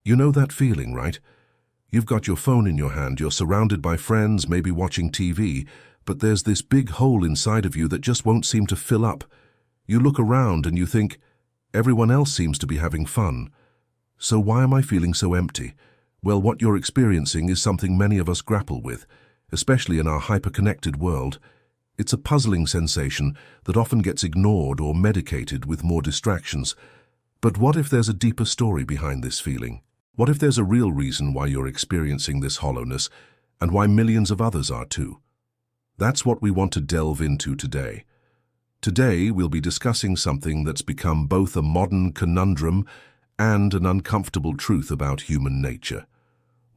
You know that feeling, right? You've got your phone in your hand, you're surrounded by friends, maybe watching TV, but there's this big hole inside of you that just won't seem to fill up. You look around and you think, everyone else seems to be having fun. So why am I feeling so empty? Well, what you're experiencing is something many of us grapple with, especially in our hyperconnected world. It's a puzzling sensation that often gets ignored or medicated with more distractions. But what if there's a deeper story behind this feeling? What if there's a real reason why you're experiencing this hollowness, and why millions of others are too? That's what we want to delve into today. Today, we'll be discussing something that's become both a modern conundrum and an uncomfortable truth about human nature.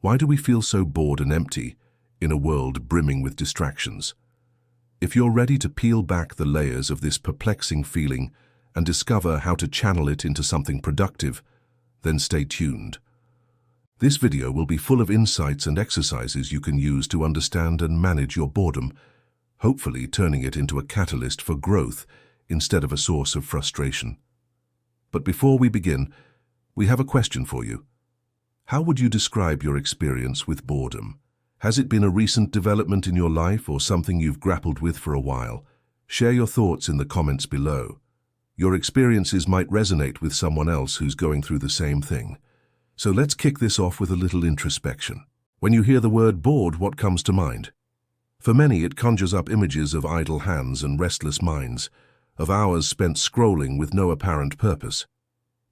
Why do we feel so bored and empty in a world brimming with distractions? If you're ready to peel back the layers of this perplexing feeling and discover how to channel it into something productive, then stay tuned. This video will be full of insights and exercises you can use to understand and manage your boredom, hopefully turning it into a catalyst for growth instead of a source of frustration. But before we begin, we have a question for you. How would you describe your experience with boredom? Has it been a recent development in your life or something you've grappled with for a while? Share your thoughts in the comments below. Your experiences might resonate with someone else who's going through the same thing. So let's kick this off with a little introspection. When you hear the word bored, what comes to mind? For many, it conjures up images of idle hands and restless minds, of hours spent scrolling with no apparent purpose.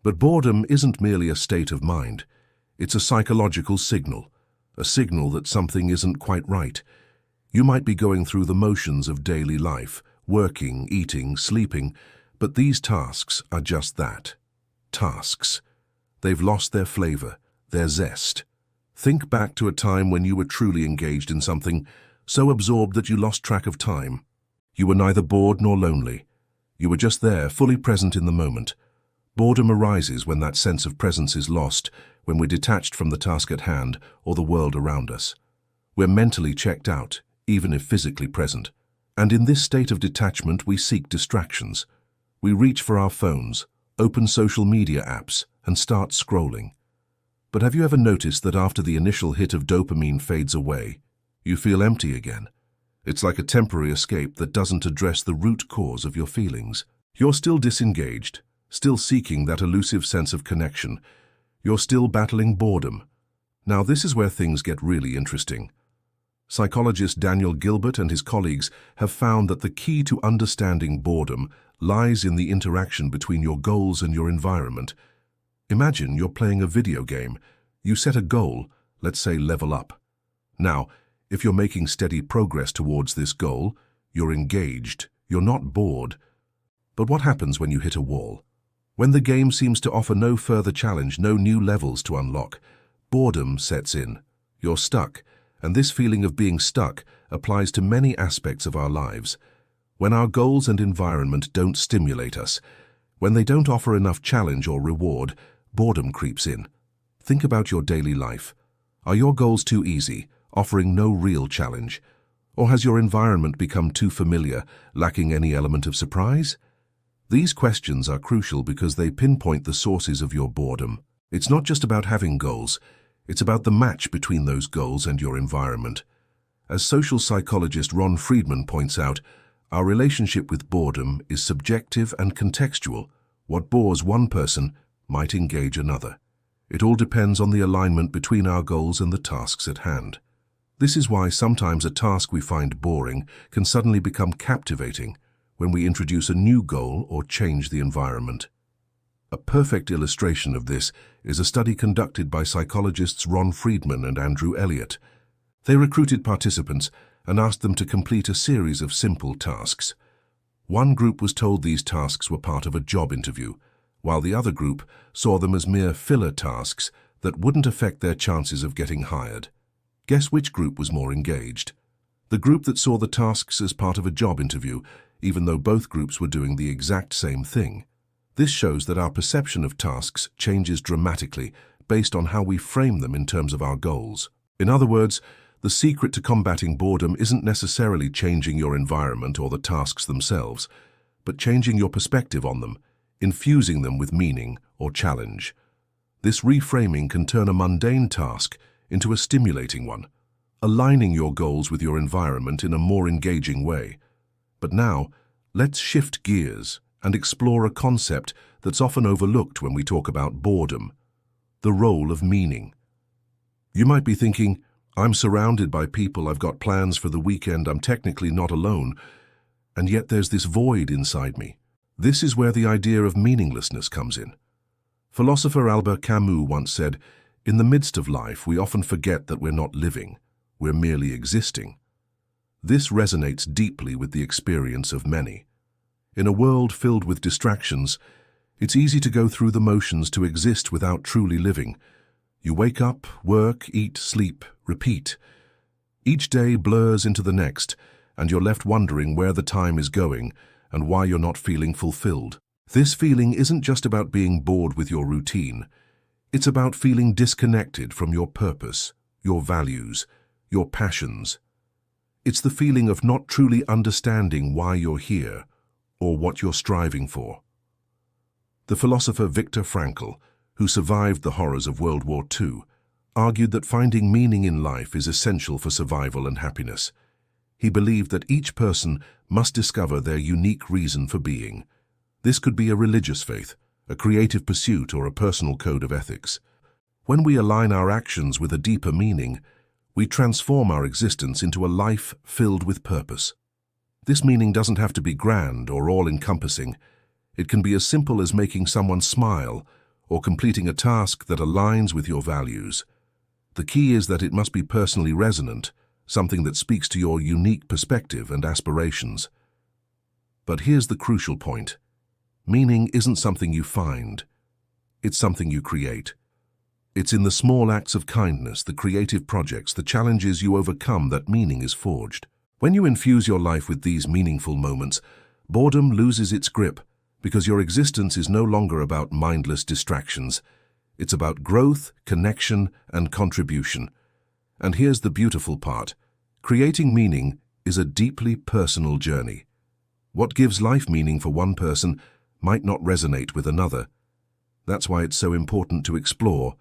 But boredom isn't merely a state of mind. It's a psychological signal, a signal that something isn't quite right. You might be going through the motions of daily life, working, eating, sleeping, but these tasks are just that. Tasks. They've lost their flavor, their zest. Think back to a time when you were truly engaged in something, so absorbed that you lost track of time. You were neither bored nor lonely. You were just there, fully present in the moment. Boredom arises when that sense of presence is lost, when we're detached from the task at hand or the world around us. We're mentally checked out, even if physically present. And in this state of detachment, we seek distractions. We reach for our phones, open social media apps, and start scrolling. But have you ever noticed that after the initial hit of dopamine fades away, you feel empty again? It's like a temporary escape that doesn't address the root cause of your feelings. You're still disengaged, still seeking that elusive sense of connection. You're still battling boredom. Now, this is where things get really interesting. Psychologist Daniel Gilbert and his colleagues have found that the key to understanding boredom lies in the interaction between your goals and your environment. Imagine you're playing a video game. You set a goal, let's say level up. Now, if you're making steady progress towards this goal, you're engaged, you're not bored. But what happens when you hit a wall? When the game seems to offer no further challenge, no new levels to unlock, boredom sets in. You're stuck, and this feeling of being stuck applies to many aspects of our lives. When our goals and environment don't stimulate us, when they don't offer enough challenge or reward, boredom creeps in. Think about your daily life. Are your goals too easy, offering no real challenge? Or has your environment become too familiar, lacking any element of surprise? These questions are crucial because they pinpoint the sources of your boredom. It's not just about having goals, it's about the match between those goals and your environment. As social psychologist Ron Friedman points out, our relationship with boredom is subjective and contextual. What bores one person might engage another. It all depends on the alignment between our goals and the tasks at hand. This is why sometimes a task we find boring can suddenly become captivating when we introduce a new goal or change the environment. A perfect illustration of this is a study conducted by psychologists Ron Friedman and Andrew Elliott. They recruited participants and asked them to complete a series of simple tasks. One group was told these tasks were part of a job interview, while the other group saw them as mere filler tasks that wouldn't affect their chances of getting hired. Guess which group was more engaged? The group that saw the tasks as part of a job interview, even though both groups were doing the exact same thing. This shows that our perception of tasks changes dramatically based on how we frame them in terms of our goals. In other words, the secret to combating boredom isn't necessarily changing your environment or the tasks themselves, but changing your perspective on them, infusing them with meaning or challenge. This reframing can turn a mundane task into a stimulating one, aligning your goals with your environment in a more engaging way. But now, let's shift gears and explore a concept that's often overlooked when we talk about boredom: the role of meaning. You might be thinking, I'm surrounded by people, I've got plans for the weekend, I'm technically not alone, and yet there's this void inside me. This is where the idea of meaninglessness comes in. Philosopher Albert Camus once said, "In the midst of life, we often forget that we're not living, we're merely existing." This resonates deeply with the experience of many. In a world filled with distractions, it's easy to go through the motions, to exist without truly living. You wake up, work, eat, sleep, repeat. Each day blurs into the next, and you're left wondering where the time is going and why you're not feeling fulfilled. This feeling isn't just about being bored with your routine. It's about feeling disconnected from your purpose, your values, your passions. It's the feeling of not truly understanding why you're here or what you're striving for. The philosopher Viktor Frankl, who survived the horrors of World War II, argued that finding meaning in life is essential for survival and happiness. He believed that each person must discover their unique reason for being. This could be a religious faith, a creative pursuit, or a personal code of ethics. When we align our actions with a deeper meaning, we transform our existence into a life filled with purpose. This meaning doesn't have to be grand or all-encompassing. It can be as simple as making someone smile or completing a task that aligns with your values. The key is that it must be personally resonant, something that speaks to your unique perspective and aspirations. But here's the crucial point. Meaning isn't something you find. It's something you create. It's in the small acts of kindness, the creative projects, the challenges you overcome that meaning is forged. When you infuse your life with these meaningful moments, boredom loses its grip, because your existence is no longer about mindless distractions. It's about growth, connection, and contribution. And here's the beautiful part. Creating meaning is a deeply personal journey. What gives life meaning for one person might not resonate with another. That's why it's so important to explore,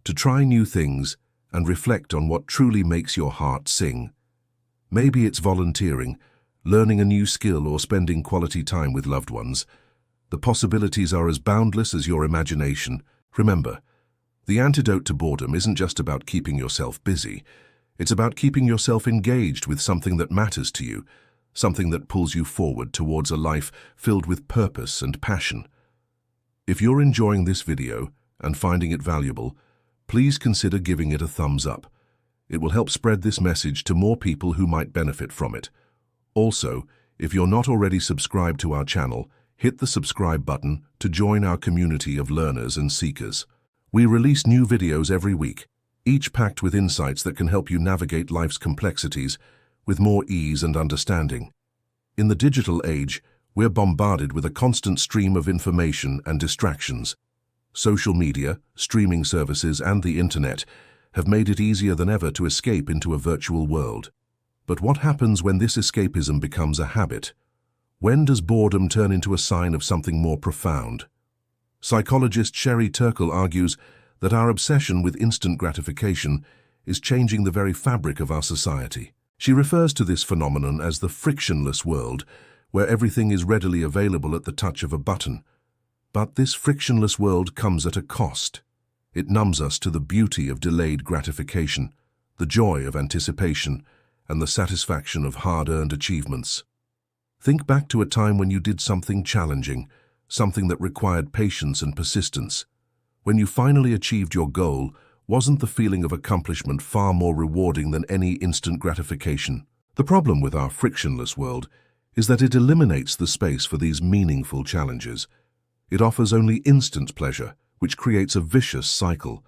to try new things, and reflect on what truly makes your heart sing. Maybe it's volunteering, learning a new skill, or spending quality time with loved ones. The possibilities are as boundless as your imagination. Remember, the antidote to boredom isn't just about keeping yourself busy. It's about keeping yourself engaged with something that matters to you, something that pulls you forward towards a life filled with purpose and passion. If you're enjoying this video and finding it valuable, please consider giving it a thumbs up. It will help spread this message to more people who might benefit from it. Also, if you're not already subscribed to our channel, hit the subscribe button to join our community of learners and seekers. We release new videos every week, each packed with insights that can help you navigate life's complexities with more ease and understanding. In the digital age, we're bombarded with a constant stream of information and distractions. Social media, streaming services, and the internet have made it easier than ever to escape into a virtual world. But what happens when this escapism becomes a habit? When does boredom turn into a sign of something more profound? Psychologist Sherry Turkle argues that our obsession with instant gratification is changing the very fabric of our society. She refers to this phenomenon as the frictionless world, where everything is readily available at the touch of a button. But this frictionless world comes at a cost. It numbs us to the beauty of delayed gratification, the joy of anticipation, and the satisfaction of hard-earned achievements. Think back to a time when you did something challenging, something that required patience and persistence. When you finally achieved your goal, wasn't the feeling of accomplishment far more rewarding than any instant gratification? The problem with our frictionless world is that it eliminates the space for these meaningful challenges. It offers only instant pleasure, which creates a vicious cycle.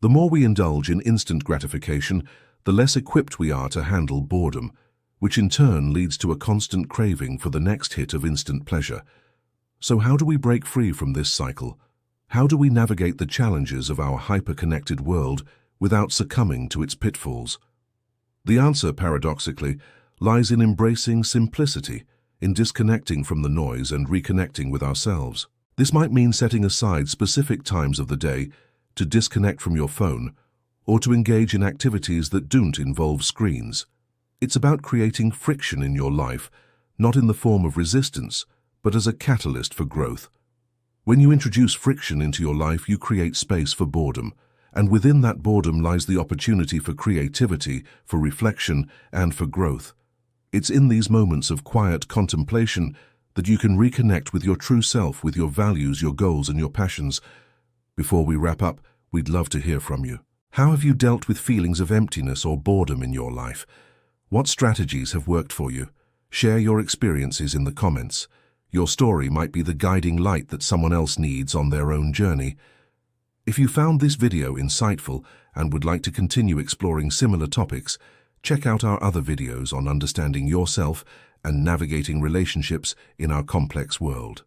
The more we indulge in instant gratification, the less equipped we are to handle boredom, which in turn leads to a constant craving for the next hit of instant pleasure. So how do we break free from this cycle? How do we navigate the challenges of our hyperconnected world without succumbing to its pitfalls? The answer, paradoxically, lies in embracing simplicity, in disconnecting from the noise and reconnecting with ourselves. This might mean setting aside specific times of the day to disconnect from your phone, or to engage in activities that don't involve screens. It's about creating friction in your life, not in the form of resistance, but as a catalyst for growth. When you introduce friction into your life, you create space for boredom, and within that boredom lies the opportunity for creativity, for reflection, and for growth. It's in these moments of quiet contemplation that you can reconnect with your true self, with your values, your goals, and your passions. Before we wrap up, we'd love to hear from you. How have you dealt with feelings of emptiness or boredom in your life? What strategies have worked for you? Share your experiences in the comments. Your story might be the guiding light that someone else needs on their own journey. If you found this video insightful and would like to continue exploring similar topics, check out our other videos on understanding yourself and navigating relationships in our complex world.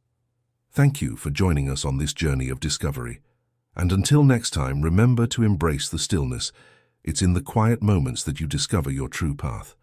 Thank you for joining us on this journey of discovery. And until next time, remember to embrace the stillness. It's in the quiet moments that you discover your true path.